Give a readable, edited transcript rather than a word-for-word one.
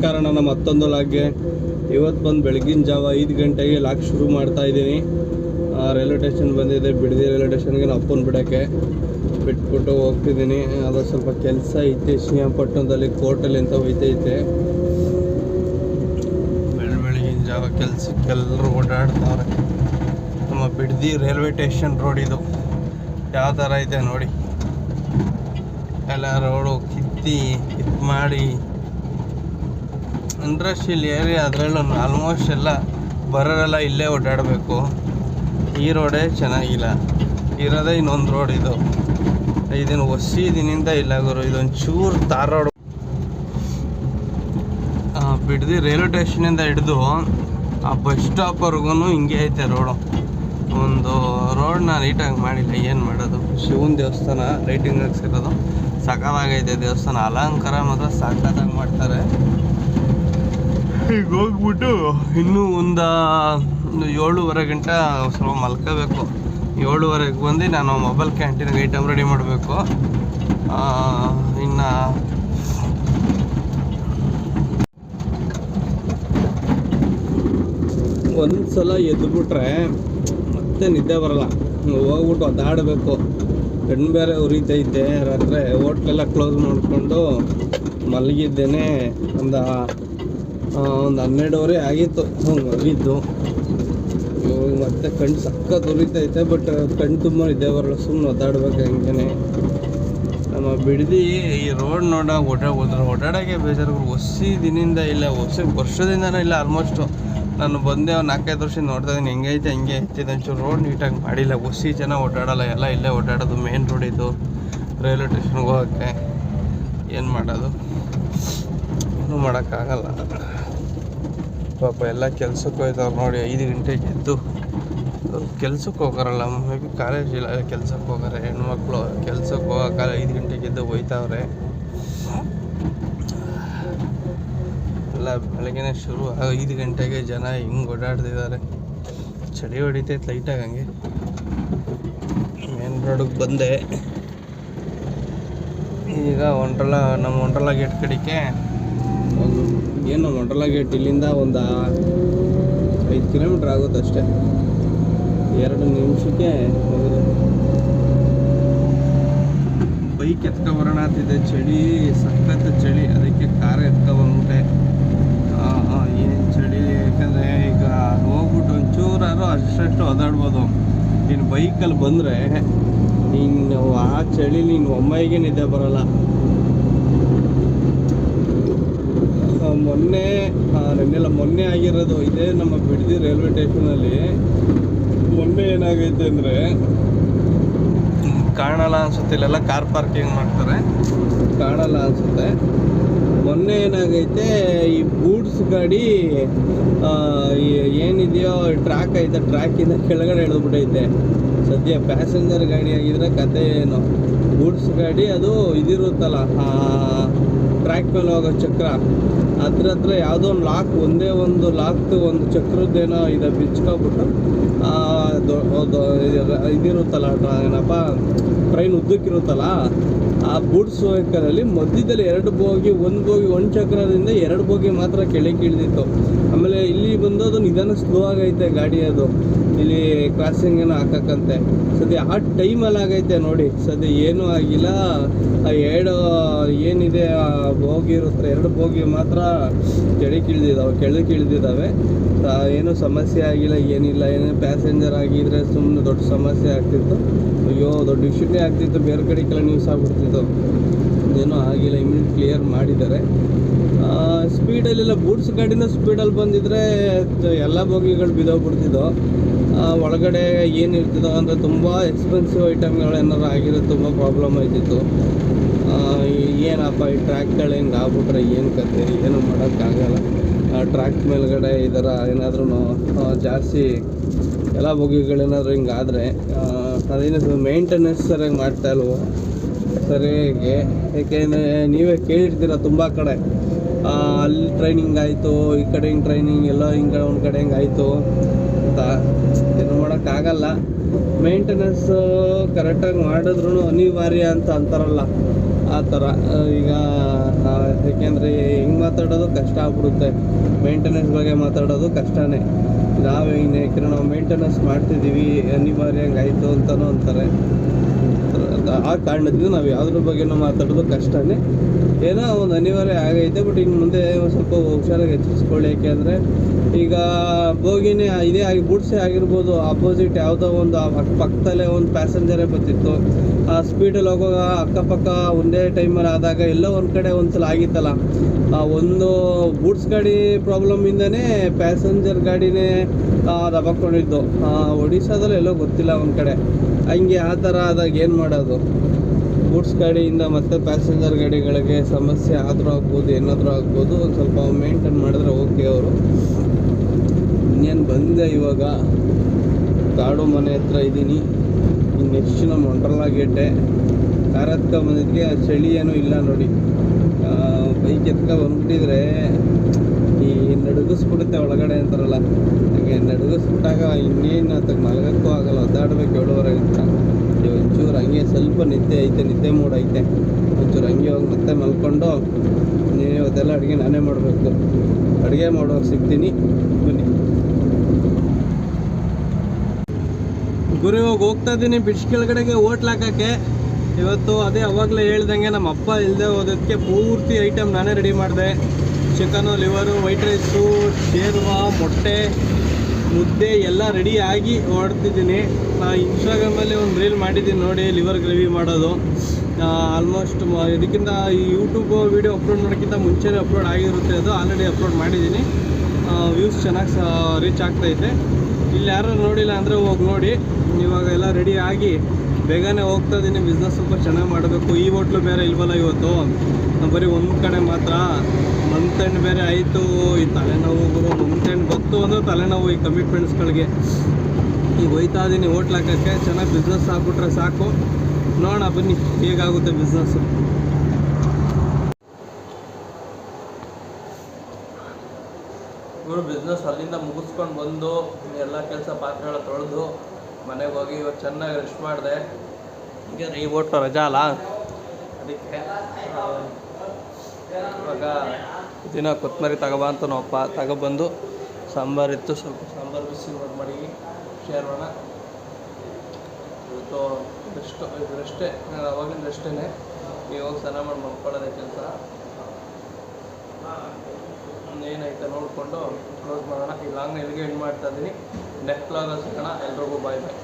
ನಮಸ್ಕಾರ. ನನ್ನ ಮತ್ತೊಂದು ಲಾಗ್ಗೆ ಇವತ್ತು ಬಂದು ಬೆಳಗಿನ ಜಾವ 5 ಗಂಟೆಗೆ ಲಾಗ್ ಶುರು ಮಾಡ್ತಾ ಇದ್ದೀನಿ. ರೈಲ್ವೆ ಸ್ಟೇಷನ್ ಬಂದಿದೆ, ಬಿಡದಿ ರೈಲ್ವೆ ಸ್ಟೇಷನ್ಗೆ ನಾವು ಅಪ್ಪನ ಬಿಡೋಕ್ಕೆ ಬಿಟ್ಬಿಟ್ಟು ಹೋಗ್ತಿದ್ದೀನಿ. ಅದು ಸ್ವಲ್ಪ ಕೆಲಸ ಐತೆ ಶ್ರೀರಂಗಪಟ್ಟಣದಲ್ಲಿ ಕೋರ್ಟಲ್ಲಿ ಅಂತ ಹೋಯ್ತೈತೆ. ಬೆಳಗಿನ ಜಾವ ಕೆಲಸಕ್ಕೆ ಎಲ್ಲರೂ ಓಡಾಡ್ತಾವ್ರೆ. ನಮ್ಮ ಬಿಡದಿ ರೈಲ್ವೆ ಸ್ಟೇಷನ್ ರೋಡ್ ಇದು ಯಾವ ಥರ ಇದೆ ನೋಡಿ. ಎಲ್ಲ ರೋಡು ಕಿತ್ತಿ ಮಾಡಿ ಇಂಡಸ್ಟ್ರಿಯಲ್ ಏರಿಯಾ, ಅದರಲ್ಲೂ ಆಲ್ಮೋಸ್ಟ್ ಎಲ್ಲ ಬರೋರೆಲ್ಲ ಇಲ್ಲೇ ಓಡಾಡಬೇಕು. ಈ ರೋಡೇ ಚೆನ್ನಾಗಿಲ್ಲ, ಇರೋದೇ ಇನ್ನೊಂದು ರೋಡ್ ಇದು. ಇದನ್ನು ದಿನದಿಂದ ಇಲ್ಲ ಗುರು, ಇದೊಂದು ಚೂರು ತಾರ್ ರೋಡ್. ಬಿಡದಿ ರೈಲ್ವೆ ಸ್ಟೇಷನಿಂದ ಹಿಡಿದು ಆ ಬಸ್ ಸ್ಟಾಪ್ವರೆಗೂ ಹಿಂಗೆ ಐತೆ ರೋಡು. ಒಂದು ರೋಡ್ನ ನೀಟಾಗಿ ಮಾಡಿಲ್ಲ, ಏನು ಮಾಡೋದು. ಶಿವನ ದೇವಸ್ಥಾನ ಲೈಟಿಂಗ್ ಹಾಕ್ಸಿರೋದು ಸಖತ್ತಾಗೈತೆ. ದೇವಸ್ಥಾನ ಅಲಂಕಾರ ಮಾತ್ರ ಸಖತ್ತಾಗಿ ಮಾಡ್ತಾರೆ. ಈಗ ಹೋಗ್ಬಿಟ್ಟು ಇನ್ನೂ ಒಂದು 7:30 ಗಂಟೆ ಸ್ವಲ್ಪ ಮಲ್ಕೋಬೇಕು. 7:30ಗೆ ಬಂದು ನಾನು ಮೊಬೈಲ್ ಕ್ಯಾಂಟೀನ್ಗೆ ಐಟಮ್ ರೆಡಿ ಮಾಡಬೇಕು. ಇನ್ನು ಒಂದು ಸಲ ಎದ್ದುಬಿಟ್ರೆ ಮತ್ತೆ ನಿದ್ದೆ ಬರಲ್ಲ. ಹೋಗ್ಬಿಟ್ಟು ಅದಾಡಬೇಕು. ಕಣ್ಣು ಬೇರೆ ಉರಿತೈತೆ. ರಾತ್ರಿ ಹೋಟ್ಲೆಲ್ಲ ಕ್ಲೋಸ್ ಮಾಡಿಕೊಂಡು ಮಲಗಿದ್ದೇನೆ. ಒಂದು 12:30 ಆಗಿತ್ತು ಮಲಗಿದ್ದು. ಮತ್ತೆ ಕಣ್ಣು ಸಖತ್ ಉರಿತೈತೆ, ಬಟ್ ಕಣ್ಣು ತುಂಬ ನಿದ್ದೆ ಬರಲ್ಲ. ಸುಮ್ಮನೆ ಒದ್ದಾಡ್ಬೇಕು ಹಂಗೇನೆ. ನಮ್ಮ ಬಿಡದಿ ಈ ರೋಡ್ ಓಡಾಡೋಕ್ಕೆ ಬೇಜಾರು. ದಿನದಿಂದ ಇಲ್ಲ, ವರ್ಷದಿಂದನೇ ಇಲ್ಲ. ಆಲ್ಮೋಸ್ಟು ನಾನು ಬಂದೆ ಒಂದು 4-5 ವರ್ಷದಿಂದ ನೋಡ್ತಾ ಇದ್ದೀನಿ. ಹೆಂಗೈತೆ ಹಂಗೆ ಐತೆ. ಒಂಚೂರು ರೋಡ್ ನೀಟಾಗಿ ಮಾಡಿಲ್ಲ. ಜನ ಓಡಾಡಲ್ಲ, ಎಲ್ಲ ಇಲ್ಲೇ ಓಡಾಡೋದು. ಮೇನ್ ರೋಡ್ ಇದು ರೈಲ್ವೆ ಸ್ಟೇಷನ್ಗೆ ಹೋಗೋಕ್ಕೆ. ಏನು ಮಾಡೋದು, ಏನೂ ಮಾಡೋಕ್ಕಾಗಲ್ಲ. ಪಾಪ ಎಲ್ಲ ಕೆಲ್ಸಕ್ಕೆ ಹೋಯ್ತವ್ರು ನೋಡಿ. 5 ಗಂಟೆಗೆ ಎದ್ದು ಕೆಲ್ಸಕ್ಕೆ ಹೋಗೋರಲ್ಲ, ಮೇ ಬಿ ಕಾಲೇಜ್ ಇಲ್ಲ, ಕೆಲ್ಸಕ್ಕೆ ಹೋಗೋರೆ ಹೆಣ್ಮಕ್ಳು. ಕೆಲ್ಸಕ್ಕೆ ಹೋಗೋಕ್ಕಾಗ 5 ಗಂಟೆಗೆ ಎದ್ದು ಹೋಯ್ತವ್ರೆ. ಎಲ್ಲ ಬೆಳಗ್ಗೆನೇ ಶುರು. 5 ಗಂಟೆಗೆ ಜನ ಹಿಂಗೆ ಓಡಾಡ್ತಿದ್ದಾರೆ. ಚಳಿ ಹೊಡಿತೈತೆ ಲೈಟಾಗಿ. ಹಂಗೆ ಮೇನ್ ರೋಡಿಗೆ ಬಂದೆ. ಈಗ ನಮ್ಮ ವಂಡ್ರಲಾ ಗೇಟ್ ಕಡೆಗೆ ಏನು, ವಂಡ್ರಲಾ ಗೇಟ್ ಇಲ್ಲಿಂದ ಒಂದು 5 ಕಿಲೋಮೀಟ್ರ್ ಆಗುತ್ತೆ ಅಷ್ಟೇ. 2 ನಿಮಿಷಕ್ಕೆ ಹೋಗೋದು. ಬೈಕ್ ಎತ್ಕೊಬರೋಣ ಅಂತಿದ್ದೆ, ಚಳಿ ಸಖತ್ ಚಳಿ. ಅದಕ್ಕೆ ಕಾರ್ ಎತ್ಕೊಬಂದ್ಬಿಟ್ಟೆ. ಏನು ಚಳಿ, ಯಾಕಂದರೆ ಈಗ ಹೋಗ್ಬಿಟ್ಟು ಒಂಚೂರಾರು ಅಷ್ಟು ಒದಾಡ್ಬೋದು. ನೀನು ಬೈಕಲ್ಲಿ ಬಂದರೆ ನೀನು ಆ ಚಳಿ ನೀನು ಒಮ್ಮೆಗೆ ನಿದ್ದೆ ಬರೋಲ್ಲ. ಮೊನ್ನೆ ಆಗಿರೋದು ಇದೇ ನಮ್ಮ ಬಿಡದಿ ರೈಲ್ವೆ ಸ್ಟೇಷನಲ್ಲಿ. ಮೊನ್ನೆ ಏನಾಗೈತೆ ಅಂದರೆ, ಕಾಣಲ್ಲ ಅನ್ಸುತ್ತೆ, ಇಲ್ಲೆಲ್ಲ ಕಾರ್ ಪಾರ್ಕಿಂಗ್ ಮಾಡ್ತಾರೆ, ಕಾಣಲ್ಲ ಅನ್ಸುತ್ತೆ. ಮೊನ್ನೆ ಏನಾಗೈತೆ, ಈ ಗೂಡ್ಸ್ ಗಾಡಿ ಏನಿದೆಯೋ ಟ್ರ್ಯಾಕ್ ಐತೆ, ಟ್ರ್ಯಾಕಿಂದ ಕೆಳಗಡೆ ಎಳೆದ್ಬಿಟ್ಟೈತೆ. ಸದ್ಯ ಪ್ಯಾಸೆಂಜರ್ ಗಾಡಿ ಆಗಿದ್ರೆ ಕತೆ ಏನು. ಗೂಡ್ಸ್ ಗಾಡಿ ಅದು ಇದಿರುತ್ತಲ್ಲ, ಟ್ರ್ಯಾಕ್ ಮೇಲೆ ಹೋಗೋ ಚಕ್ರ, ಹತ್ರ ಯಾವುದೋ ಒಂದು ಲಾಕ್, ಒಂದೇ ಒಂದು ಲಾಕ್ದು ಒಂದು ಚಕ್ರದ್ದೇನೋ ಇದೆ ಬಿಚ್ಕೊಬಿಟ್ಟು ಇದಿರುತ್ತಲ್ಲ, ಏನಪ್ಪ ಟ್ರೈನ್ ಉದ್ದಕ್ಕಿರುತ್ತಲ್ಲ, ಆ ಗೂಡ್ಸ್ ವೆಹಿಕಲಲ್ಲಿ ಮಧ್ಯದಲ್ಲಿ 2 ಬೋಗಿ, ಒಂದು ಚಕ್ರದಿಂದ 2 ಬೋಗಿ ಮಾತ್ರ ಕೆಳಗೆ ಇಳಿದಿತ್ತು. ಆಮೇಲೆ ಇಲ್ಲಿ ಬಂದೋದು ನಿಧಾನ ಸ್ಲೋ ಆಗೈತೆ ಗಾಡಿ. ಅದು ಇಲ್ಲಿ ಕ್ರಾಸಿಂಗ್ ಏನೋ ಹಾಕಕ್ಕಂತೆ. ಸದ್ಯ ಆ ಟೈಮಲ್ಲಿ ಆಗೈತೆ ನೋಡಿ. ಸದ್ಯ ಏನೂ ಆಗಿಲ್ಲ. ಏನಿದೆ ಬೋಗಿ ಇರುತ್ತೆ, 2 ಬೋಗಿ ಮಾತ್ರ ಕೆಳಗೆ ಇಳಿದಿದ್ದಾವೆ. ಏನೂ ಸಮಸ್ಯೆ ಆಗಿಲ್ಲ, ಏನಿಲ್ಲ. ಏನೇ ಪ್ಯಾಸೆಂಜರ್ ಆಗಿದ್ರೆ ಸುಮ್ಮನೆ ದೊಡ್ಡ ಸಮಸ್ಯೆ ಆಗ್ತಿತ್ತು. ಅಯ್ಯೋ, ದೊಡ್ಡ ಇಶ್ಯೂನೇ ಆಗ್ತಿತ್ತು, ಬೇರೆ ಕಡೆಗೆಲ್ಲ ನ್ಯೂಸ್ ಆಗ್ಬಿಡ್ತಿತ್ತು. ಏನೂ ಆಗಿಲ್ಲ, ಇಮಿಡಿಯೇಟ್ ಕ್ಲಿಯರ್ ಮಾಡಿದ್ದಾರೆ. ಸ್ಪೀಡಲ್ಲೆಲ್ಲ ಗೂಡ್ಸ್ ಗಾಡಿನ ಸ್ಪೀಡಲ್ಲಿ ಬಂದಿದ್ರೆ ಎಲ್ಲ ಬೋಗಿಗಳು ಬಿದ್ದೋಗ್ಬಿಡ್ತಿದ್ದೋ. ಒಳಗಡೆ ಏನಿರ್ತಿದ್ದೋ ಅಂದರೆ ತುಂಬ ಎಕ್ಸ್ಪೆನ್ಸಿವ್ ಐಟಮ್ಗಳು ಏನಾರು ಆಗಿರೋದು, ತುಂಬ ಪ್ರಾಬ್ಲಮ್ ಆಯ್ತಿತ್ತು. ಏನಪ್ಪ ಈ ಟ್ರ್ಯಾಕ್ಗಳು ಹಿಂಗೆ ಆಗ್ಬಿಟ್ರೆ ಏನು ಕತೆ, ಏನು ಮಾಡೋಕ್ಕಾಗಲ್ಲ. ಟ್ರ್ಯಾಕ್ ಮೇಲ್ಗಡೆ ಈ ಥರ ಏನಾದ್ರೂ ಜಾಸ್ತಿ ಎಲ್ಲ ಬೋಗಿಗಳೇನಾದರೂ ಹಿಂಗಾದರೆ ಅದೇನು ಮೇಂಟೆನೆನ್ಸ್ ಸರಿಯಾಗಿ ಮಾಡ್ತಾಯಿಲ್ವೋ ಸರಿಯಾಗಿ. ಏಕೆಂದರೆ ನೀವೇ ಕೇಳಿರ್ತೀರ ತುಂಬ ಕಡೆ, ಅಲ್ಲಿ ಟ್ರೈನಿಂಗ್ ಆಯಿತು, ಈ ಕಡೆ ಹಿಂಗೆ ಟ್ರೈನಿಂಗ್, ಎಲ್ಲ ಹಿಂಗೆ ಒಂದು ಕಡೆ ಹಿಂಗೆ ಆಯಿತು ಅಂತ. ಏನು ಮಾಡೋಕ್ಕಾಗಲ್ಲ. ಮೇಂಟೆನೆನ್ಸ್ ಕರೆಕ್ಟಾಗಿ ಮಾಡಿದ್ರೂ ಅನಿವಾರ್ಯ ಅಂತ ಅಂತಾರಲ್ಲ, ಆ ಥರ ಈಗ ಯಾಕೆಂದರೆ ಹೆಂಗೆ ಮಾತಾಡೋದು ಕಷ್ಟ ಆಗ್ಬಿಡುತ್ತೆ, ಮೇಂಟೆನೆನ್ಸ್ ಬಗ್ಗೆ ಮಾತಾಡೋದು ಕಷ್ಟನೇ. ನಾವು ಹೆಂಗೆ ಯಾಕೆಂದರೆ ನಾವು ಮೇಂಟೆನೆನ್ಸ್ ಮಾಡ್ತಿದ್ದೀವಿ ಅನಿವಾರ್ಯ ಹಂಗಾಯಿತು ಅಂತಲೂ ಅಂತಾರೆ. ಆ ಕಾರಣದಿಂದ ನಾವು ಯಾವುದ್ರ ಬಗ್ಗೆನೂ ಮಾತಾಡೋದು ಕಷ್ಟನೇ. ಏನೋ ಒಂದು ಅನಿವಾರ್ಯ ಆಗೈತೆ, ಬಟ್ ಇನ್ನು ಮುಂದೆ ಒಂದು ಸ್ವಲ್ಪ ಹುಷಾರಾಗಿ ಎಚ್ಚರಿಸ್ಕೊಳ್ಳಿ. ಯಾಕೆಂದರೆ ಈಗ ಬೋಗಿನೇ ಇದೇ ಆಗಿ ಬೂಟ್ಸೇ ಆಗಿರ್ಬೋದು, ಆಪೋಸಿಟ್ ಯಾವುದೋ ಒಂದು ಪಕ್ಕದಲ್ಲೇ ಒಂದು ಪ್ಯಾಸೆಂಜರೇ ಬರ್ತಿತ್ತು. ಆ ಸ್ಪೀಡಲ್ಲಿ ಹೋಗುವಾಗ ಅಕ್ಕಪಕ್ಕ ಒಂದೇ ಟೈಮಲ್ಲಿ ಆದಾಗ ಎಲ್ಲೋ ಒಂದು ಕಡೆ ಒಂದ್ಸಲ ಆಗಿತ್ತಲ್ಲ, ಒಂದು ಬೂಟ್ಸ್ ಗಾಡಿ ಪ್ರಾಬ್ಲಮಿಂದನೇ ಪ್ಯಾಸೆಂಜರ್ ಗಾಡಿನೇ ದಬಾಕೊಂಡಿದ್ದು ಒಡಿಶಾದಲ್ಲಿ ಎಲ್ಲೋ ಗೊತ್ತಿಲ್ಲ ಒಂದು ಕಡೆ. ಹಂಗೆ ಆ ಥರ ಆದಾಗ ಏನು ಮಾಡೋದು? ಗೂಡ್ಸ್ ಗಾಡಿಯಿಂದ ಮತ್ತು ಪ್ಯಾಸೆಂಜರ್ ಗಾಡಿಗಳಿಗೆ ಸಮಸ್ಯೆ ಆದರೂ ಆಗ್ಬೋದು, ಏನಾದರೂ ಆಗ್ಬೋದು. ಒಂದು ಸ್ವಲ್ಪ ಮೇಂಟೈನ್ ಮಾಡಿದ್ರೆ ಓಕೆ ಅವರು. ಇನ್ನೇನು ಬಂದೆ ಇವಾಗ ಕಾಡು ಮನೆ ಹತ್ರ ಇದ್ದೀನಿ. ಇನ್ನು ನೆಕ್ಸ್ಟ್ ನಮ್ಮ ವಂಡರ್ಲಾ ಗೇಟೆ ಕಾರ್ ಬಂದಿದ್ದಕ್ಕೆ ಚಳಿ ಏನೂ ಇಲ್ಲ ನೋಡಿ. ಬೈಕ್ ಬಂದ್ಬಿಟ್ಟಿದ್ರೆ ಈ ನಡುಗಿಸ್ಬಿಡುತ್ತೆ ಒಳಗಡೆ ಅಂತಾರಲ್ಲ, ಹಾಗೆ ನಡುಗಿಸ್ಬಿಟ್ಟಾಗ ಇನ್ನೇನು ಅದಕ್ಕೆ ಮಲಗಕ್ಕೂ ಆಗಲ್ಲ, ಒದ್ದಾಡ್ಬೇಕು 7:30 ಒಂಚೂರು ಹಂಗೆ ಸ್ವಲ್ಪ ನಿದ್ದೆ ಮೂಡ್ ಐತೆ. ಒಂಚೂರು ಹಂಗೆ ಹೋಗಿ ಮತ್ತೆ ಮಲ್ಕೊಂಡು ಇವತ್ತೆಲ್ಲ ಅಡುಗೆ ನಾನೇ ಮಾಡಬೇಕು. ಅಡುಗೆ ಮಾಡೋಕೆ ಸಿಗ್ತೀನಿ, ಬನ್ನಿ. ಗುರು ಹೋಗ್ತಾ ಇದ್ದೀನಿ ಬ್ರಿಡ್ಜ್ ಕೆಳಗಡೆಗೆ ಹೋಟ್ಲ್ ಹಾಕೋಕ್ಕೆ. ಇವತ್ತು ಅದೇ ಅವಾಗಲೇ ಹೇಳ್ದಂಗೆ ನಮ್ಮ ಅಪ್ಪ ಇಲ್ಲದೆ ಹೋದಕ್ಕೆ ಪೂರ್ತಿ ಐಟಮ್ ನಾನೇ ರೆಡಿ ಮಾಡಿದೆ. ಚಿಕನು, ಲಿವರು, ವೈಟ್ ರೈಸು, ಶೇರ್ವಾ, ಮೊಟ್ಟೆ, ಮುದ್ದೆ ಎಲ್ಲ ರೆಡಿ ಆಗಿ ಹೊರಡ್ತಿದ್ದೀನಿ. ಇನ್ಸ್ಟಾಗ್ರಾಮಲ್ಲಿ ಒಂದು ರೀಲ್ ಮಾಡಿದ್ದೀನಿ ನೋಡಿ, ಲಿವರ್ ಗ್ರೇವಿ ಮಾಡೋದು. ಆಲ್ಮೋಸ್ಟ್ ಇದಕ್ಕಿಂತ ಈ ಯೂಟ್ಯೂಬ್ ವೀಡಿಯೋ ಅಪ್ಲೋಡ್ ಮಾಡೋಕ್ಕಿಂತ ಮುಂಚೆನೇ ಅಪ್ಲೋಡ್ ಆಗಿರುತ್ತೆ. ಅದು ಆಲ್ರೆಡಿ ಅಪ್ಲೋಡ್ ಮಾಡಿದ್ದೀನಿ. ವ್ಯೂಸ್ ಚೆನ್ನಾಗಿ ರೀಚ್ ಆಗ್ತೈತೆ. ಇಲ್ಲಿ ಯಾರು ನೋಡಿಲ್ಲ ಅಂದರೆ ಹೋಗಿ ನೋಡಿ. ಇವಾಗ ಎಲ್ಲ ರೆಡಿ ಆಗಿ ಬೇಗನೆ ಹೋಗ್ತಾ ಇದ್ದೀನಿ. ಬಿಸ್ನೆಸ್ ಸ್ವಲ್ಪ ಚೆನ್ನಾಗಿ ಮಾಡಬೇಕು. ಈ ಹೋಟ್ಲು ಬೇರೆ ಇಲ್ವಲ್ಲ ಇವತ್ತು, ಬರೀ ಒಂದು ಕಡೆ ಮಾತ್ರ. ಮಂತ್ ಎಂಡ್ ಬೇರೆ ಆಯಿತು. ಈ ತಲೆನೋವು ಗುರು, ಮಂತ್ ಎಂಡ್ ಗೊತ್ತು ಅಂದರೆ ತಲೆನೋವು ಈ ಕಮಿಟ್ಮೆಂಟ್ಸ್ಗಳಿಗೆ. ಈಗ ಹೋಯ್ತಾ ಇದ್ದೀನಿ ಹೋಟ್ಲ್ ಹಾಕೋಕ್ಕೆ. ಚೆನ್ನಾಗಿ ಬಿಸ್ನೆಸ್ ಆಗ್ಬಿಟ್ರೆ ಸಾಕು. ನೋಡೋಣ ಬನ್ನಿ ಹೇಗಾಗುತ್ತೆ ಬಿಸ್ನೆಸ್ಸು. ಇವರು ಬಿಸ್ನೆಸ್ ಅಲ್ಲಿಂದ ಮುಗಿಸ್ಕೊಂಡು ಬಂದು ಎಲ್ಲ ಕೆಲಸ ಪಾತ್ರೆಗಳ ತೊಳೆದು ಮನೆಗೆ ಹೋಗಿ ಇವತ್ತು ಚೆನ್ನಾಗಿ ರೆಸ್ಟ್ ಮಾಡಿದೆ. ಈಗ ಈ ಹೋಟ್ಲು ರಜಾ ಅಲ್ಲ, ಅದಕ್ಕೆ ಇವಾಗ ದಿನ ಕೊತ್ತಂಬರಿ ತಗೊಬಾ ಅಂತ ನಾವಪ್ಪ ತಗೊಬಂದು ಸಾಂಬಾರಿತ್ತು, ಸ್ವಲ್ಪ ಸಾಂಬಾರು ಬಿಸಿ ಮಾಡಿ ಶೇರ್ವಾಣ. ಇವತ್ತು ರೆಸ್ಟೇ, ಅವಾಗಿಂದ ರೆಸ್ಟೇ. ಇವಾಗ ಸ್ನಾನ ಮಾಡಿ ಮಲ್ಕೊಳ್ಳೋದೇ ಕೆಲಸ. ಏನೈತೆ ನೋಡಿಕೊಂಡು ಕ್ಲೋಸ್ ಮಾಡೋಣ. ಈ ಲಾಂಗ್ನ ಎಲ್ಲಿಗೆ ಎಂಡ್ ಮಾಡ್ತಾ ಇದ್ದೀನಿ. ನೆಕ್ಸ್ಟ್ ವ್ಲಾಗಲ್ಲಿ ಸಿಗೋಣ. ಎಲ್ರಿಗೂ ಬಾಯ್ ಬಾಯ್.